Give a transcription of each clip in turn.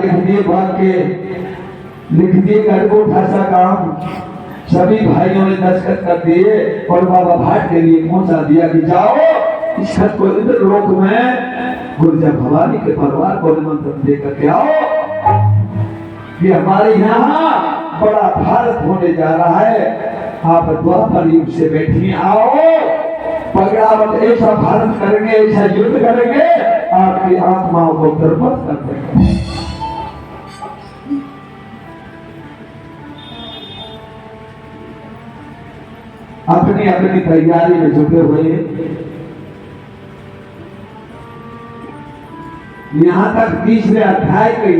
लिख दिए भाग के, लिख दिए गढ़गोठा सा काम। सभी भाइयों ने दस्तखत कर दिए और बाबा भाट के लिए पहुंचा दिया कि जाओ इस खत को इधर लोक में गुर्जर भवानी के परिवार को निमंत्रण देकर के आओ कि हमारे यहाँ बड़ा भारत होने जा रहा है। आप द्वापर युग से बैठी आओ, पगड़ावत ऐसा भारत करेंगे, ऐसा युद्ध करेंगे, आपकी आत्माओं को बर्बाद कर देंगे। अपनी अपनी तैयारी में जुटे हुए हैं। यहां तक 30वें अध्याय की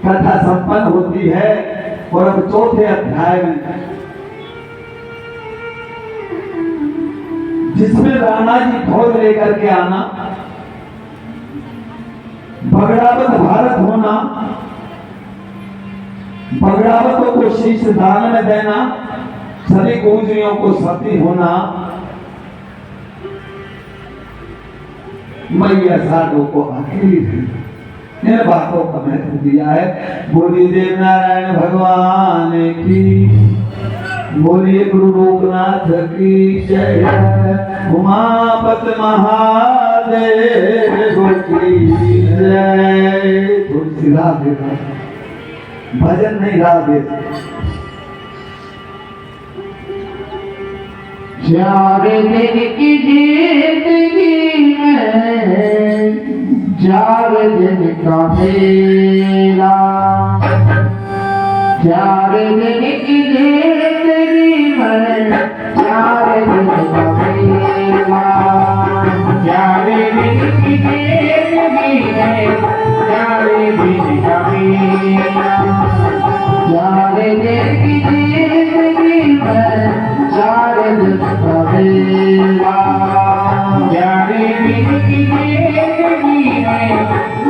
कथा संपन्न होती है और अब 4थे अध्याय में जिसमें राणा जी फौज लेकर के आना, बगड़ावत भारत होना, बगड़ावतों को शीश दान में देना, सभी गुजरियों को सती होना, मैया साधु को अकेली थी। इन बातों का महत्व दिया है। बोलिए देव नारायण भगवान की, बोलिए गुरु लोकनाथ की जय, उमापति महादेव की जय। थोड़ी सी राधे भजन नहीं राधे। 4 दिन की जिंदगी में 4 दिन का मेला, 4 दिन की जिंदगी में 4 दिन का मेला, 4 दिन की जिंदगी में 4 दिन का मेला, 4 दिन की जिंदगी में 4 दिन का मेला, 4 दिन की जिंदगी में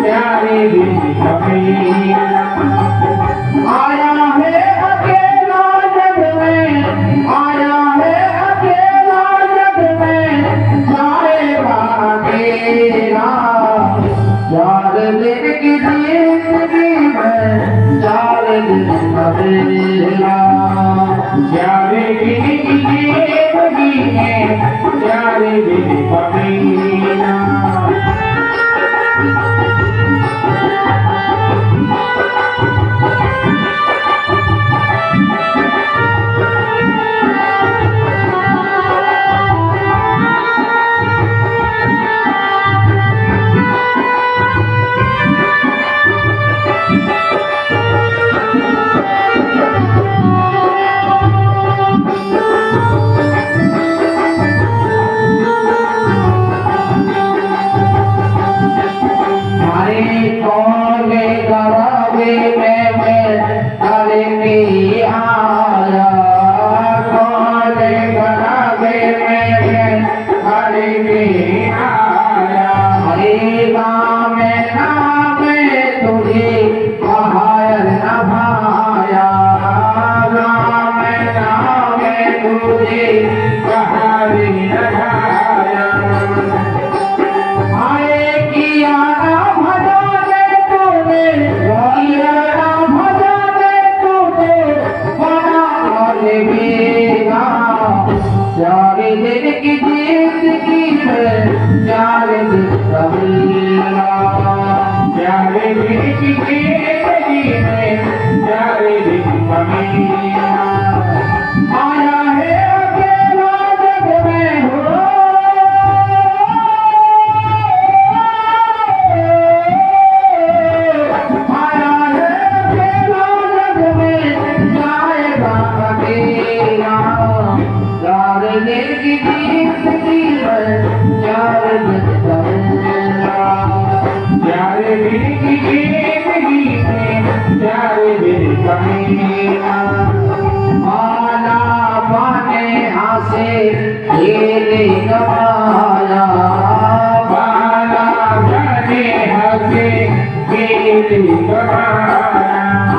4 दिन का मेला। आया है अकेला जग में, आया है अकेला जग में, जाएगा अकेला। 4 दिन की जिंदगी में 4 दिन का मेला, 4 दिन की जिंदगी में 4 दिन का मेला।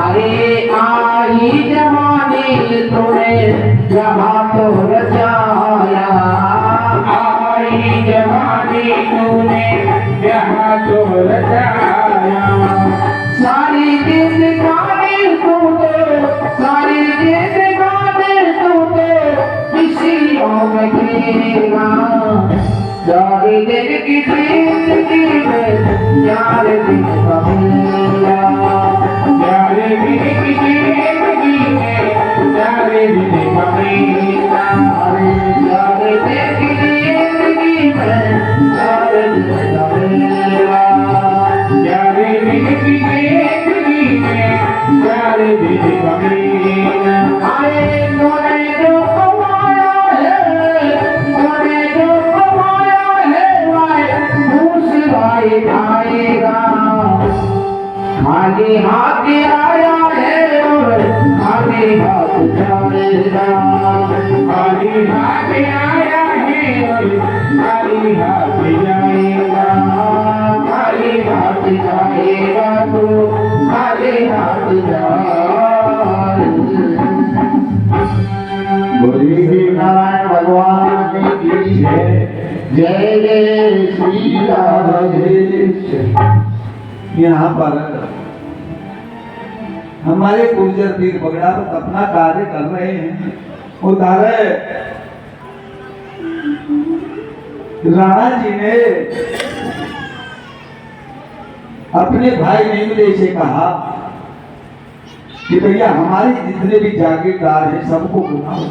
अरे आई जवानी तूने जहाँ तो रचाया, आई जवानी तूने जहाँ तो रचाया, सारी खाली हाथ आया है और खाली हाथ जाएगा। खाली हाथ आया है और खाली हाथ जाएगा। खाली हाथ जाएगा तो खाली हाथ जाएगा। बोलिए नारायण भगवान की जय। जय जय श्री राधेश। यहाँ पर हमारे गुर्जर पीर बगड़ा अपना कार्य कर रहे हैं। उधर राणा जी ने अपने भाई नीमले से कहा कि भैया हमारे जितने भी जागीरदार हैं सबको बुलाओ।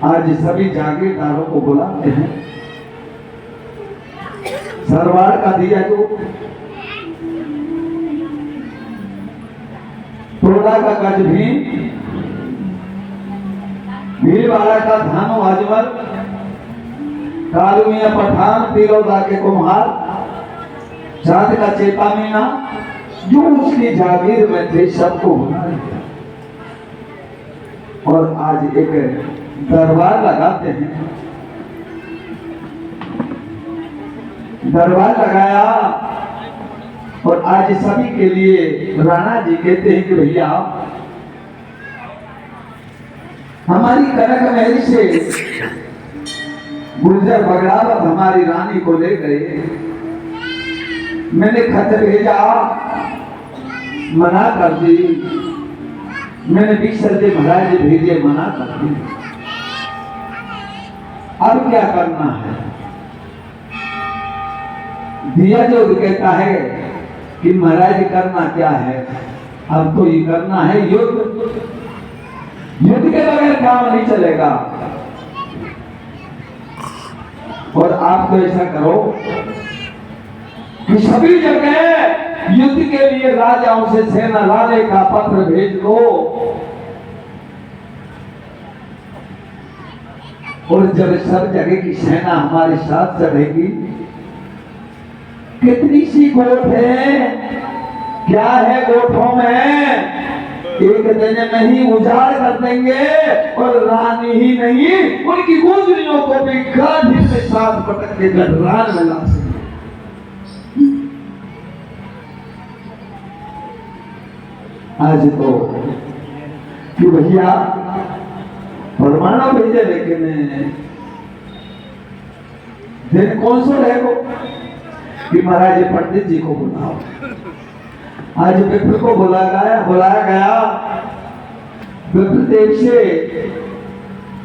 आज सभी जागीरदारों को बुलाते हैं। सरवाड़ का दिया जो टोला का गज भी, भीलवाड़ा का धानो अजमल, कालूमिया पठान, तिरौदा के कुम्हार, चांद का चेता मीना, जो उसकी जागीर में थे सबको बुलाया। और आज एक दरबार लगाते हैं। दरबार लगाया और आज सभी के लिए राणा जी कहते हैं कि भैया हमारी कनक महल से गुर्जर बगड़ावत हमारी रानी को ले गए। मैंने खत भेजा, मना कर दी। मैंने 20 सल्ले महाराज भेजे, मना कर दी। अब क्या करना है? दिया जो कहता है कि महाराज करना क्या है? अब तो ये करना है युद्ध। युद्ध के बगैर काम नहीं चलेगा। और आप तो ऐसा करो कि सभी जगह युद्ध के लिए राजाओं से सेना लाने का पत्र भेज दो। और जब सब जगह की सेना हमारे साथ चढ़ेगी, कितनी सी गोठ है, क्या है गोठों में, एक दिन में ही उजाड़ कर देंगे। और रानी ही नहीं, उनकी गुजरियों को भी गाड़ी के साथ पटक के गढ़रान में ला सकेंगे। आज तो कि भैया परमाणु भेजे, लेकिन दिन कौन सा रहेगा कि महाराज पंडित जी को बुलाओ। आज विप्र को बुलाया गया। विप्रदेव से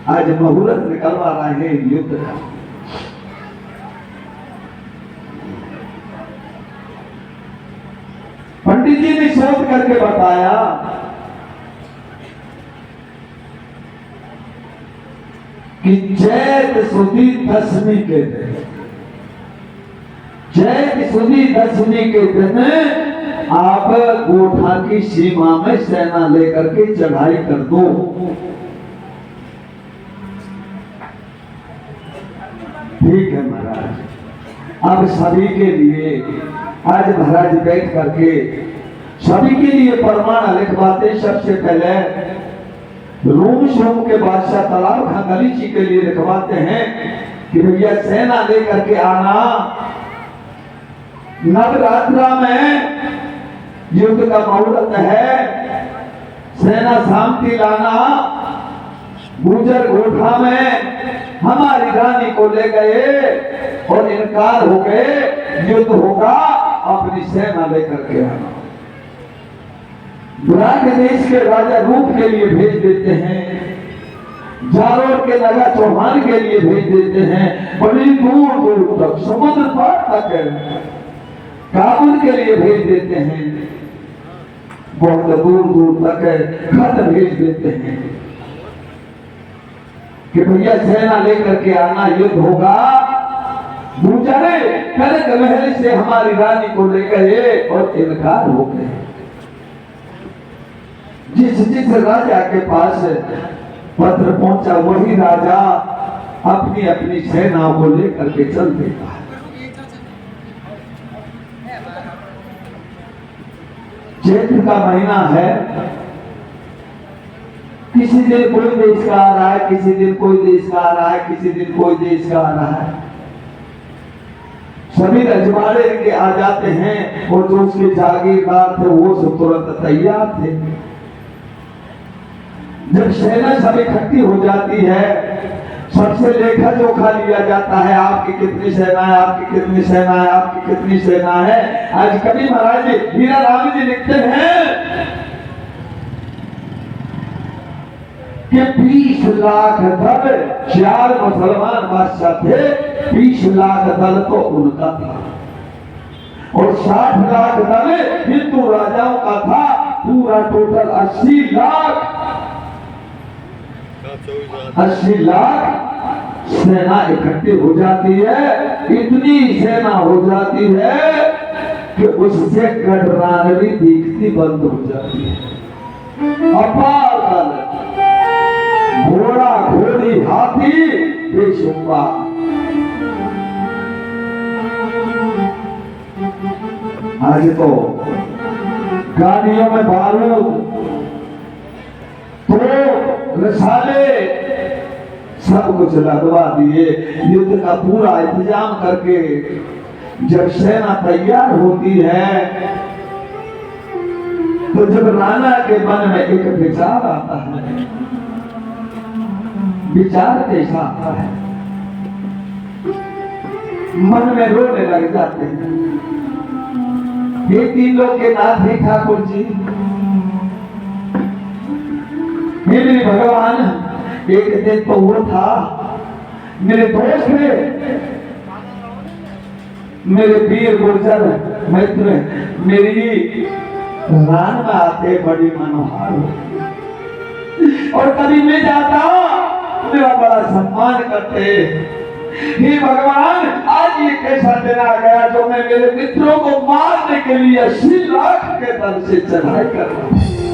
आज मुहूर्त निकलवा रहे हैं युद्ध का। पंडित जी ने सोच करके बताया कि चैत सुदी दसवीं के दिन, चैत सुदी दसवीं के दिन आप गोठा की सीमा में सेना लेकर के चढ़ाई कर दो। ठीक है महाराज। अब सभी के लिए आज महाराज बैठ करके सभी के लिए परमाणु लिखवाते। सबसे पहले रोम शोम के बादशाह तालाब खां गलीची के लिए लिखवाते हैं कि भैया सेना लेकर के आना। नवरात्रा में युद्ध का मुहूर्त है, सेना शांति लाना। गुर्जर गोठा में हमारी रानी को ले गए और इनकार हो गए, युद्ध होगा, अपनी सेना लेकर के आना। दुराग देश के राजा रूप के लिए भेज देते हैं, जालोर के लगा चौहान के लिए भेज देते हैं, बड़ी दूर दूर तक समुद्र पार तक काबुल के लिए भेज देते हैं, बहुत दूर दूर तक खत भेज देते हैं कि भैया सेना लेकर के आना, युद्ध होगा। गुर्जर कनक महल से हमारी रानी को ले गए और इनकार हो गए। जिस राजा के पास पत्र पहुंचा वही राजा अपनी अपनी सेनाओं को लेकर के चल देता है। चैत्र का महीना है, किसी दिन कोई देश का आ रहा है, किसी दिन कोई देश का आ रहा है, किसी दिन कोई देश का आ रहा है। सभी रजवाड़े के आ जाते हैं और जो उसके जागीरदार थे वो सब तुरंत तैयार थे। जब सेना सब इकट्ठी हो जाती है, सबसे लेखा जोखा लिया जाता है, आपकी कितनी सेना है, आपकी कितनी सेना है, आपकी कितनी सेना है। आज कवि महाराज जी हीरा राम जी लिखते हैं कि 20 लाख दल 4 मुसलमान बादशाह थे, 20 लाख दल तो उनका था और 60 लाख दल हिंदू राजाओं का था। पूरा टोटल 80 लाख सेना इकट्ठी हो जाती है। इतनी सेना हो जाती है कि उससे गडरानवी दिखती बंद हो जाती है। अपार दल, घोड़ा घोड़ी हाथी बेशुमार। आज तो गाड़ियों में बारूद, तो रसाले सब कुछ लगवा दिए, युद्ध का पूरा इंतजाम करके जब सेना तैयार होती है तो जब राणा के मन में एक विचार आता है, विचार कैसा आता है, मन में रोने लग जाते हैं। ये 3 लोग के नाथ है ठाकुर जी, मेरे भगवान। एक दिन तो वो था, मेरे दोस्त थे, मेरे वीर गुर्जर मित्र मेरी रान में आते बड़ी मनोहार, और कभी मैं जाता मेरा बड़ा सम्मान करते। हे भगवान, आज ये कैसा दिन आ गया जो मैं मेरे मित्रों को मारने के लिए 80 लाख के दल से चढ़ाई कर रहा हूं।